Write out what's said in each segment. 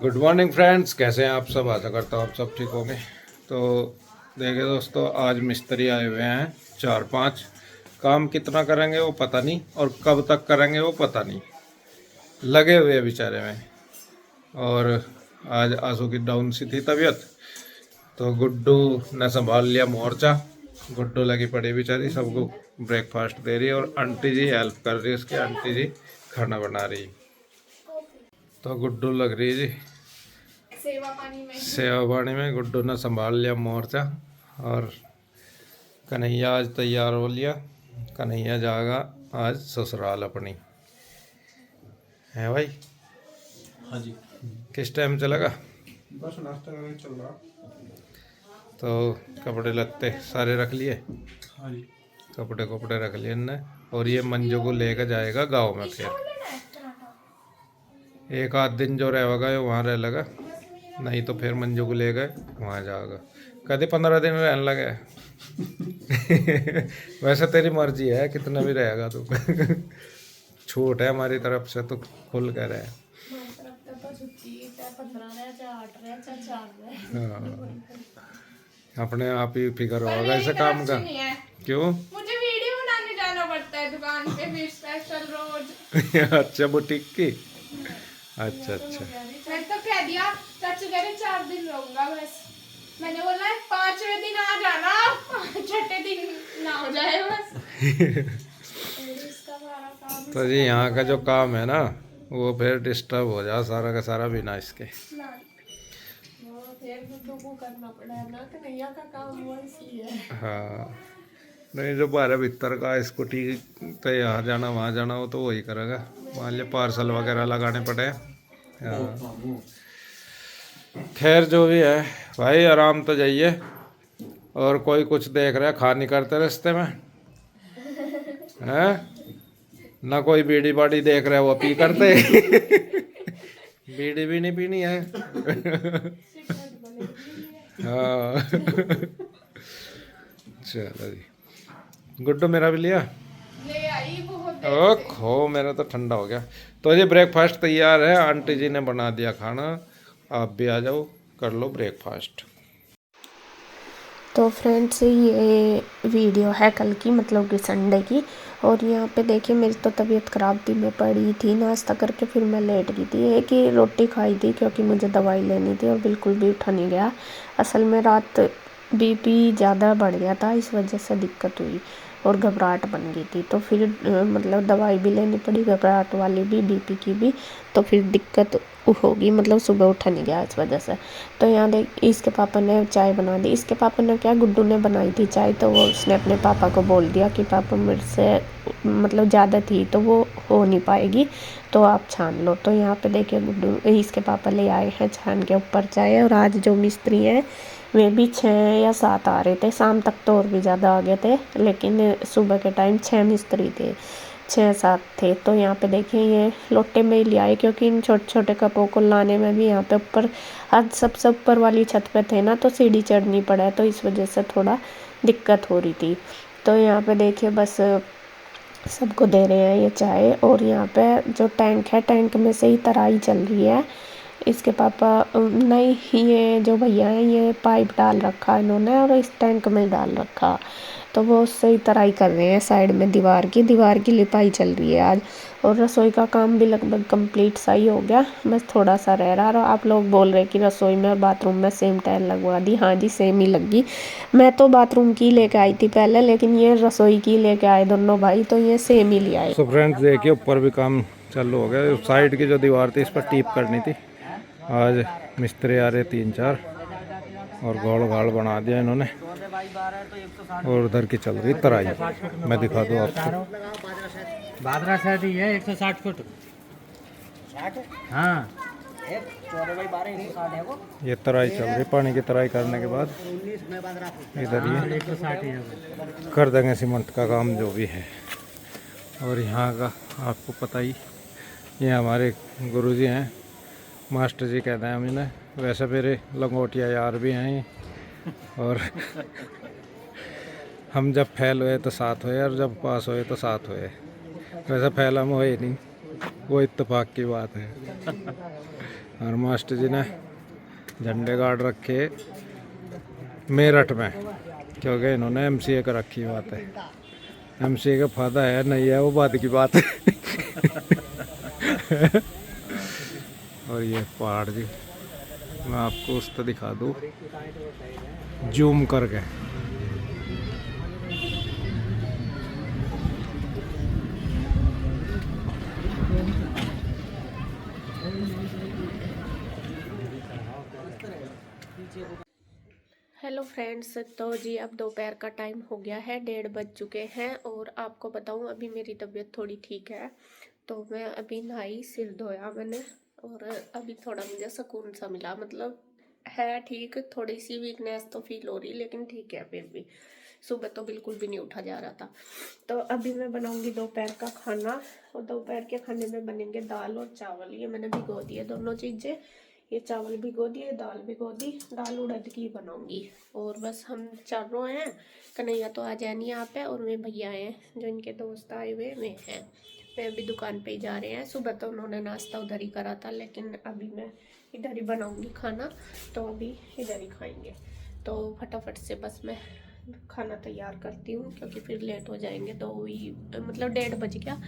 Good morning friends, कैसे हैं आप सब। आशा करता हूँ आप सब ठीक होंगे। तो देखिए दोस्तों, आज मिस्त्री आए हुए हैं 4-5। काम कितना करेंगे वो पता नहीं, और कब तक करेंगे वो पता नहीं। लगे हुए हैं बेचारे में। और आज आंसू की डाउन सी थी तबीयत, तो गुड्डू ने संभाल लिया मोर्चा। गुड्डू लगी पड़ी बेचारी, सबको ब्रेकफास्ट दे रही है, और आंटी जी हेल्प कर रही है उसकी। आंटी जी खाना बना रही। तो गुड्डू लग रही जी सेवा पानी में। गुड्डू ने संभाल लिया मोर्चा, और कन्हैया आज तैयार हो लिया। कन्हैया जाएगा आज ससुराल अपनी, है भाई। हाँ जी, किस टाइम चलेगा? बस नाश्ता करने चल रहा। तो कपड़े लत्ते सारे रख लिए? हाँ जी, कपड़े कपड़े रख लिए इनने। और ये मंजू को लेकर जाएगा गांव में। फिर एक आध दिन जो रहेगा ये वहाँ रह लगा, नहीं तो फिर मंजू को ले गए वहाँ जाएगा। कभी 15 दिन रहने लगे। वैसे तेरी मर्जी है, कितना भी रहेगा तू। छूट है हमारी तरफ से, तो खुल कर है। हाँ, अपने आप ही फिक्र होगा इसे काम का। क्यों? मुझे वीडियो बनाने जाना पड़ता है दुकान पे भी स्पेशल रोज। अच्छा, बुटीक की। अच्छा अच्छा। मैं तो कह दिया, चाचू कह रहे 4 दिन रहूंगा बस। मैंने बोला 5वें दिन आ जाना, 6ठे दिन ना हो जाए बस। इसका सारा काम तो जी यहाँ का जो काम है ना, वो फिर डिस्टर्ब हो जा सारा का सारा बिना इसके। वो फिर गुड्डू को करना पड़ा है ना, कन्हैया का काम हुआ इसलिए। हाँ, नहीं जो 12 भीतर का स्कूटी तो यहाँ जाना वहाँ जाना, वो तो वही करेगा। मान लिया पार्सल वगैरह लगाने पड़े। हाँ, खैर जो भी है भाई, आराम तो जाइए। और कोई कुछ देख रहा है, खा नहीं करते रास्ते में हैं ना? कोई बीड़ी बाड़ी देख रहा है वो पी करते। बीड़ी भी नहीं पीनी है। हाँ। चलो जी, गुड्डू मेरा भी लिया। ले आई बहुत ओ खो, मेरा तो ठंडा हो गया। तो ये ब्रेकफास्ट तैयार है, आंटी जी ने बना दिया खाना। आप भी आ जाओ, कर लो ब्रेकफास्ट। तो फ्रेंड्स, ये वीडियो है कल की, मतलब कि संडे की। और यहाँ पे देखिए, मेरी तो तबीयत ख़राब थी, मैं पड़ी थी नाश्ता करके, फिर मैं लेट गई थी। एक ही रोटी खाई थी क्योंकि मुझे दवाई लेनी थी, और बिल्कुल भी उठा नहीं गया। असल में रात बीपी ज़्यादा बढ़ गया था, इस वजह से दिक्कत हुई और घबराहट बन गई थी। तो फिर मतलब दवाई भी लेनी पड़ी, घबराहट वाली भी, बीपी की भी। तो फिर दिक्कत होगी, मतलब सुबह उठा नहीं गया इस वजह से। तो यहाँ देख, इसके पापा ने चाय बना दी। इसके पापा ने क्या, गुड्डू ने बनाई थी चाय, तो वो उसने अपने पापा को बोल दिया कि पापा मेरे से मतलब ज़्यादा थी तो वो हो नहीं पाएगी, तो आप छान लो। तो यहाँ पे देखिए, गुड्डू इसके पापा ले आए हैं छान के ऊपर चाय। और आज जो मिस्त्री हैं वे भी 6 या 7 आ रहे थे, शाम तक तो और भी ज़्यादा आ गए थे, लेकिन सुबह के टाइम 6 मिस्त्री थे, 6-7 थे। तो यहाँ पे देखिए, ये लोटे में ही ले आए, क्योंकि इन छोटे छोटे कपों को लाने में भी यहाँ पे ऊपर, आज सबसे ऊपर वाली छत पे थे ना, तो सीढ़ी चढ़नी पड़ा, तो इस वजह से थोड़ा दिक्कत हो रही थी। तो यहाँ पे देखिए, बस सबको दे रहे हैं ये चाय। और यहाँ पे जो टैंक है, टैंक में से ही तराई चल रही है। इसके पापा नहीं, ये जो भैया हैं, ये पाइप डाल रखा है इन्होंने, और इस टैंक में डाल रखा, तो वो उससे ही तराई कर रहे हैं। साइड में दीवार की लिपाई चल रही है आज। और रसोई का काम भी लगभग कंप्लीट सा ही हो गया, बस थोड़ा सा रह रहा। और आप लोग बोल रहे कि रसोई में और बाथरूम में सेम टाइल लगवा दी। हाँ जी, सेम ही लगी। मैं तो बाथरूम की लेके आई थी पहले, लेकिन ये रसोई की लेके आए दोनों भाई, तो ये सेम ही ले आए। सो फ्रेंड्स देखिए, ऊपर भी काम चालू हो गया। साइड की जो दीवार थी, इस पर टीप करनी थी। आज मिस्त्री आ रहे 3-4, और गोल गाड़ बना दिया इन्होंने। और उधर की चल रही तराई, मैं दिखा दूँ आपको। बादरा साइड ही है 160 फुट। हाँ, ये तराई चल रही, पानी की तराई करने के बाद इधर ये 160 ही है। कर देंगे सीमेंट का काम जो भी है। और यहाँ का आपको पता ही, ये हमारे गुरुजी हैं, मास्टर जी कहते हैं हम इन्हें। वैसे मेरे लंगोटिया यार भी हैं ये। और हम जब फेल हुए तो साथ हुए, और जब पास हुए तो साथ हुए। वैसे फेल हम हुए नहीं, वो इत्तेफाक की बात है। और मास्टर जी ने झंडे गाड़ रखे मेरठ में, क्योंकि इन्होंने एमसीए कर रखी बात है। एमसीए का फायदा है नहीं है वो बात की बात है। और ये पहाड़ जी मैं आपको उस तरह दिखा दूँ जूम करके। हेलो फ्रेंड्स, तो जी अब दोपहर का टाइम हो गया है, 1:30 बज चुके हैं। और आपको बताऊं अभी मेरी तबीयत थोड़ी ठीक है, तो मैं अभी नहाई, सिर धोया मैंने और अभी थोड़ा मुझे सुकून सा मिला। मतलब है ठीक, थोड़ी सी वीकनेस तो फील हो रही, लेकिन ठीक है फिर भी। सुबह तो बिल्कुल भी नहीं उठा जा रहा था। तो अभी मैं बनाऊंगी दोपहर का खाना, और दोपहर के खाने में बनेंगे दाल और चावल। ये मैंने भिगो दिए दोनों चीज़ें, ये चावल भिगो दिए, दाल भिगो दी। दाल उड़द की बनाऊंगी। और बस हम चारों हैं, कन्हैया तो आ जाए नहीं यहाँ पे, और मेरे भैया हैं जो इनके दोस्त आए हुए वे हैं। मैं अभी दुकान पे ही जा रहे हैं। सुबह तो उन्होंने नाश्ता उधर ही करा था, लेकिन अभी मैं इधर ही बनाऊंगी खाना, तो अभी इधर ही खाएंगे। तो फटाफट से बस मैं खाना तैयार करती हूँ, क्योंकि फिर लेट हो जाएंगे। तो वही मतलब 1:30 बज गया,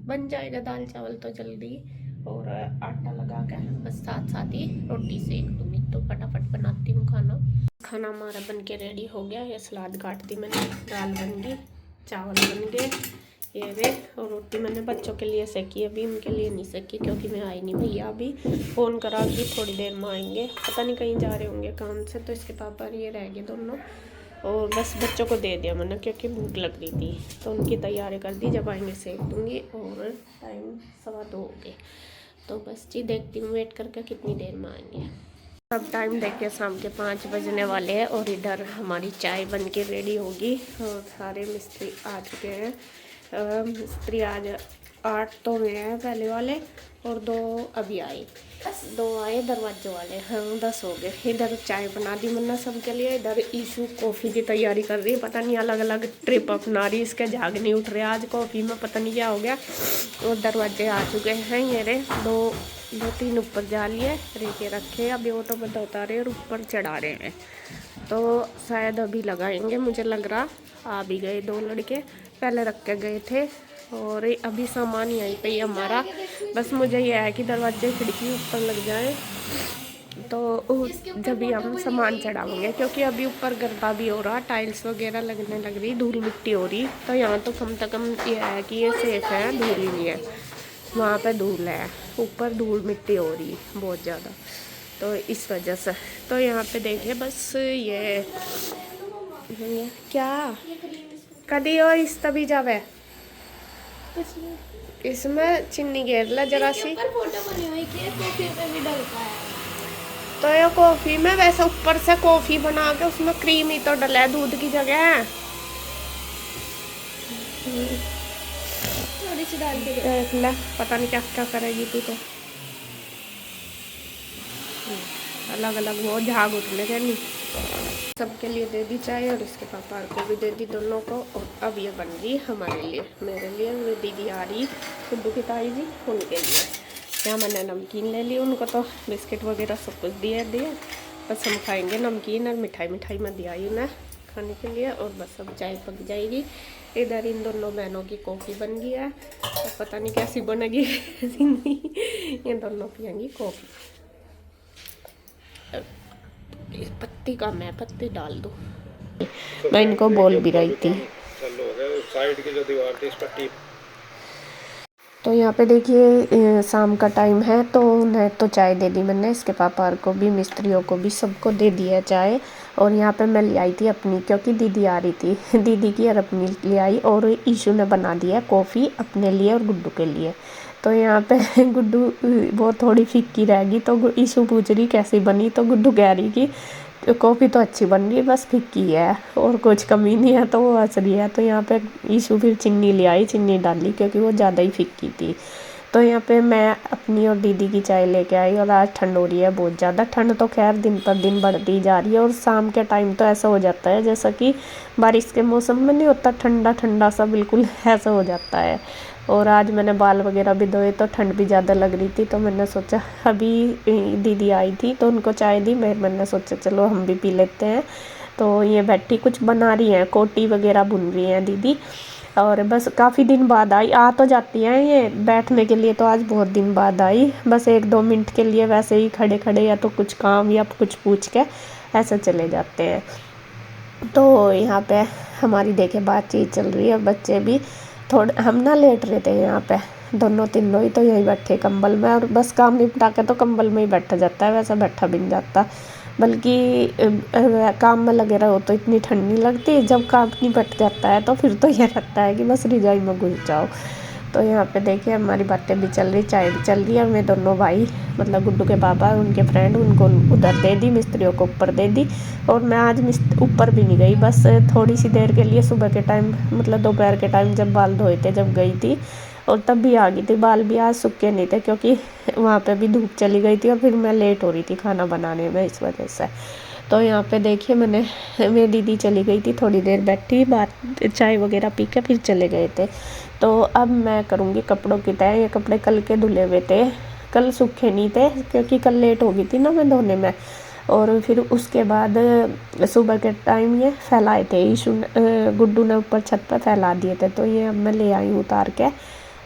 बन जाएगा दाल चावल तो जल्दी। और आटा लगा के बस साथ साथ ही रोटी सेक दूँगी। तो फटाफट बनाती हूँ खाना। खाना हमारा बन के रेडी हो गया। ये सलाद काट दी मैंने, दाल बन गई, चावल बन गए ये वे, और रोटी मैंने बच्चों के लिए सेकी। अभी उनके लिए नहीं सेकी क्योंकि मैं आई नहीं। भैया अभी फ़ोन करा कि थोड़ी देर में आएंगे, पता नहीं कहीं जा रहे होंगे काम से। तो इसके पापा ये रह गए दोनों, और बस बच्चों को दे दिया मैंने क्योंकि भूख लग रही थी। तो उनकी तैयारी कर दी, जब आएंगे सेक दूँगी। और टाइम 2:15 हो गए, तो बस जी देखती हूँ वेट करके कितनी देर में आएंगे। अब टाइम देखिए शाम के 5 बजने वाले हैं, और इधर हमारी चाय बन के रेडी होगी। और सारे मिस्त्री आ चुके हैं। मिस्त्री आज 8 तो हुए हैं पहले वाले, और 2 अभी आए, 2 आए दरवाजे वाले। हम 10 हो गए। इधर चाय बना दी मैंने सबके लिए। इधर ईशू कॉफ़ी की तैयारी कर रही है, पता नहीं अलग अलग ट्रिप अपना रही, इसके झाग नहीं उठ रहे आज कॉफ़ी में, पता नहीं क्या हो गया। और दरवाजे आ चुके हैं ये रे, 2-3 ऊपर जा लिए रेके रखे, अभी ऑटो में उतारे और ऊपर चढ़ा रहे हैं। तो शायद अभी लगाएंगे, मुझे लग रहा। आ भी गए 2 लड़के, पहले रख के गए थे। और अभी सामान यहीं पे ही हमारा, बस मुझे यह है कि दरवाजे खिड़की ऊपर लग जाए, तो जब भी हम सामान चढ़ाएंगे। क्योंकि अभी ऊपर गरबा भी हो रहा, टाइल्स वगैरह लगने लग रही, धूल मिट्टी हो रही। तो यहाँ तो कम से कम ये है कि ये सेफ है, धूल ही नहीं है। वहाँ पे धूल है, ऊपर धूल मिट्टी हो रही बहुत ज़्यादा, तो इस वजह से। तो यहाँ पे देखिए बस ये क्या कदी हो इस तभी जावे, इसमें चीनी घेर ला जरा सी। फोटो बनी हुई कि कॉफी पे भी डलता है। तो ये कॉफ़ी में वैसे ऊपर से कॉफ़ी बना के उसमें क्रीम ही तो डला है दूध की जगह। थोड़ी सी डाल के देख ले, पता नहीं क्या क्या करेगी तू तो। अलग अलग वो झाग उठने के नहीं। सबके लिए दे दी चाय, और इसके पापा को भी दे दी दोनों को। और अब ये बन गई हमारे लिए, मेरे लिए। वो दीदी आ रही खुद्दू की ताई जी, उनके लिए। यहाँ मैंने नमकीन ले ली, उनको तो बिस्किट वगैरह सब कुछ दिए। बस हम खाएंगे नमकीन, और मिठाई में दिया ही उन्हें खाने के लिए। और बस अब चाय पक जाएगी। इधर इन दोनों बहनों की कॉफ़ी बन गई है, तो पता नहीं कैसी बनेगी ये दोनों पियेंगी कॉफ़ी। पत्ती का मैं पत्ती डाल दूँ, मैं इनको बोल भी रही थी। साइड की जो दीवार थी इस पर टीप। तो यहाँ पे देखिए शाम का टाइम है, तो उन्हें तो चाय दे दी मैंने, इसके पापा को भी, मिस्त्रियों को भी, सबको दे दिया चाय। और यहाँ पे मैं ले आई थी अपनी, क्योंकि दीदी आ रही थी, दीदी की और अपनी ले आई। और ईशू ने बना दिया कॉफ़ी अपने लिए और गुड्डू के लिए। तो यहाँ पे गुड्डू वो थोड़ी फीकी रहेगी, तो ईशू पूछ रही कैसी बनी, तो गुड्डू कह रही कि कॉफ़ी तो अच्छी बन रही है, बस फिक्की है और कुछ कमी नहीं है। तो वो हंस रही है। तो यहाँ पे ईशू फिर चीनी ले आई, चीनी डाली क्योंकि वो ज़्यादा ही फिक्की थी। तो यहाँ पे मैं अपनी और दीदी की चाय लेके आई और आज ठंड हो रही है बहुत ज़्यादा। ठंड तो खैर दिन पर दिन बढ़ती जा रही है और शाम के टाइम तो ऐसा हो जाता है जैसा कि बारिश के मौसम में नहीं होता, ठंडा ठंडा सा बिल्कुल ऐसा हो जाता है। और आज मैंने बाल वगैरह भी धोए तो ठंड भी ज़्यादा लग रही थी, तो मैंने सोचा अभी दीदी आई थी तो उनको चाय दी, मैंने सोचा चलो हम भी पी लेते हैं। तो ये बैठी कुछ बना रही हैं, कोटी वगैरह बुन रही हैं दीदी। और बस काफ़ी दिन बाद आई, आ तो जाती हैं ये बैठने के लिए, तो आज बहुत दिन बाद आई, बस 1-2 मिनट के लिए वैसे ही खड़े खड़े या तो कुछ काम या कुछ पूछ के ऐसे चले जाते हैं। तो यहाँ पे हमारी देखे बातचीत चल रही है, बच्चे भी थोड़े हम ना लेट रहे थे यहाँ पे दोनों तीनों ही, तो यहीं बैठे कंबल में, और बस काम निपटा के तो कंबल में ही बैठा जाता है, वैसा बैठा भी नहीं जाता। बल्कि काम में लगे रहो तो इतनी ठंड नहीं लगती, जब काम निपट जाता है तो फिर तो ये लगता है कि बस रजाई में घुस जाओ। तो यहाँ पे देखिए हमारी बातें भी चल रही, चाय भी चल रही है। मैं दोनों भाई मतलब गुड्डू के पापा उनके फ्रेंड उनको उधर दे दी, मिस्त्रियों को ऊपर दे दी। और मैं आज ऊपर भी नहीं गई, बस थोड़ी सी देर के लिए सुबह के टाइम मतलब दोपहर के टाइम जब बाल धोए थे जब गई थी, और तब भी आ गई थी। बाल भी आज सूखे नहीं थे क्योंकि वहाँ पे भी धूप चली गई थी और फिर मैं लेट हो रही थी खाना बनाने में, इस वजह से। तो यहाँ पे देखिए मेरी दीदी चली गई थी, थोड़ी देर बैठी बात चाय वगैरह पी के फिर चले गए थे। तो अब मैं करूँगी कपड़ों की तय। ये कपड़े कल के धुले हुए थे, कल सूखे नहीं थे क्योंकि कल लेट हो गई थी ना मैं धोने में। और फिर उसके बाद सुबह के टाइम ये फैलाए थे, गुड्डू ने ऊपर छत पर फैला दिए थे, तो ये अब मैं ले आई हूँ उतार के।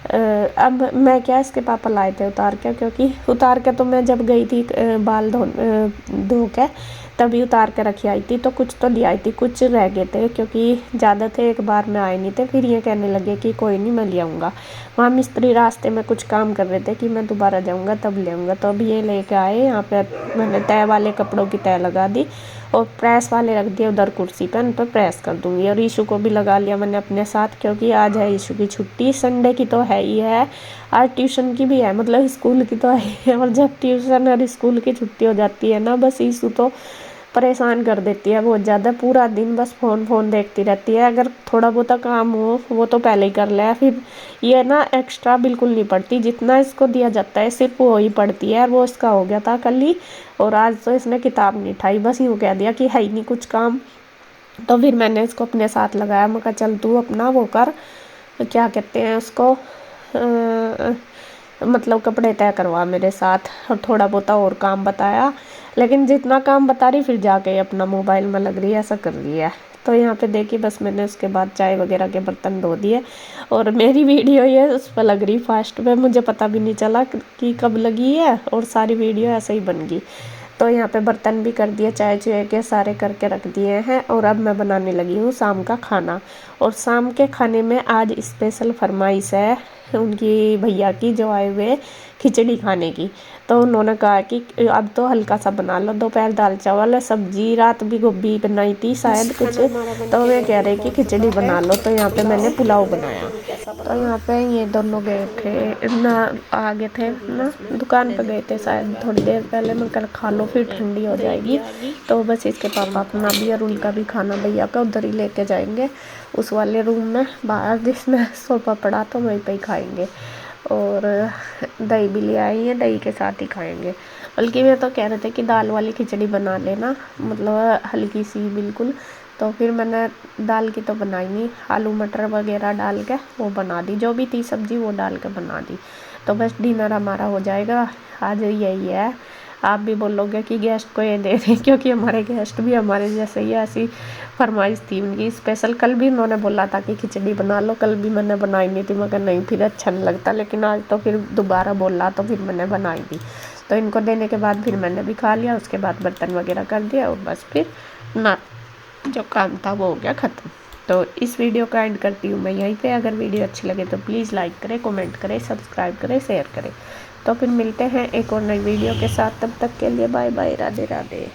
अब मैं क्या इसके पापा लाए थे उतार के, क्योंकि उतार के तो मैं जब गई थी बाल धो के तभी उतार के रखी आई थी, तो कुछ तो ले आई थी, कुछ रह गए थे क्योंकि ज़्यादा थे, एक बार में आए नहीं थे। फिर ये कहने लगे कि कोई नहीं मैं ले आऊँगा, वहाँ मिस्त्री रास्ते में कुछ काम कर रहे थे कि मैं दोबारा जाऊँगा तब ले आऊँगा। तो अब ये लेके आए, यहाँ पे मैंने तय वाले कपड़ों की तय लगा दी और प्रेस वाले रख दिए उधर कुर्सी पर, उन पर प्रेस कर दूँगी। और ईशू को भी लगा लिया मैंने अपने साथ, क्योंकि आज है ईशू की छुट्टी, संडे की तो है ही है, आज ट्यूशन की भी है, मतलब स्कूल की तो है। और जब ट्यूशन और स्कूल की छुट्टी हो जाती है ना, बस ईशू तो परेशान कर देती है बहुत ज़्यादा, पूरा दिन बस फ़ोन देखती रहती है। अगर थोड़ा बहुत काम हो वो तो पहले ही कर ले, फिर ये ना एक्स्ट्रा बिल्कुल नहीं पढ़ती, जितना इसको दिया जाता है सिर्फ वो ही पढ़ती है। वो इसका हो गया था कल ही, और आज तो इसने किताब नहीं उठाई, बस यूँ कह दिया कि है ही नहीं कुछ काम। तो फिर मैंने इसको अपने साथ लगाया, मैं कहा चल तू अपना वो कर, क्या कहते हैं उसको मतलब कपड़े तय करवा मेरे साथ, और थोड़ा बहुत और काम बताया, लेकिन जितना काम बता रही फिर जाके अपना मोबाइल में लग रही है, ऐसा कर रही है। तो यहाँ पे देखिए बस मैंने उसके बाद चाय वगैरह के बर्तन धो दिए, और मेरी वीडियो ये उस पर लग रही फास्ट में, मुझे पता भी नहीं चला कि कब लगी है, और सारी वीडियो ऐसे ही बन गई। तो यहाँ पे बर्तन भी कर दिए, चाय चुए के सारे करके रख दिए हैं, और अब मैं बनाने लगी हूँ शाम का खाना। और शाम के खाने में आज स्पेशल फरमाइश है उनकी भैया की जो आए हुए खिचड़ी खाने की। तो उन्होंने कहा कि अब तो हल्का सा बना लो, दोपहर दाल चावल सब्जी, रात भी गोभी बनाई थी शायद कुछ, तो वे कह रहे कि खिचड़ी बना लो, तो यहाँ पे मैंने पुलाव बनाया। तो यहाँ पे ये दोनों गए थे ना, आगे थे ना दुकान पे गए थे शायद थोड़ी देर पहले, मैं कल खा लो फिर ठंडी हो जाएगी। तो बस इसके पापा अपना भी और उनका भी खाना भैया का उधर ही लेके जाएंगे, उस वाले रूम में बाहर जिसमें सोफा पड़ा, तो वहीं पे ही खाएंगे। और दही भी ले आई है, दही के साथ ही खाएंगे। बल्कि वे तो कह रहे थे कि दाल वाली खिचड़ी बना लेना, मतलब हल्की सी बिल्कुल। तो फिर मैंने दाल की तो बनाई नहीं, आलू मटर वगैरह डाल के वो बना दी, जो भी थी सब्जी वो डाल के बना दी। तो बस डिनर हमारा हो जाएगा आज, यही है। आप भी बोलोगे कि गेस्ट को ये दे दें, क्योंकि हमारे गेस्ट भी हमारे जैसे ही ऐसी फरमाइश थी उनकी स्पेशल। कल भी उन्होंने बोला था कि खिचड़ी बना लो, कल भी मैंने बनाई नहीं थी, मगर नहीं फिर अच्छा नहीं लगता, लेकिन आज तो फिर दोबारा बोला तो फिर मैंने बनाई दी। तो इनको देने के बाद फिर मैंने भी खा लिया, उसके बाद बर्तन वगैरह कर दिया, और बस फिर ना जो काम था वो हो गया ख़त्म। तो इस वीडियो का एंड करती हूँ मैं यहीं पे। अगर वीडियो अच्छी लगे तो प्लीज़ लाइक करें, कमेंट करें, सब्सक्राइब करें, शेयर करें। तो फिर मिलते हैं एक और नई वीडियो के साथ, तब तक के लिए बाय बाय, राधे राधे।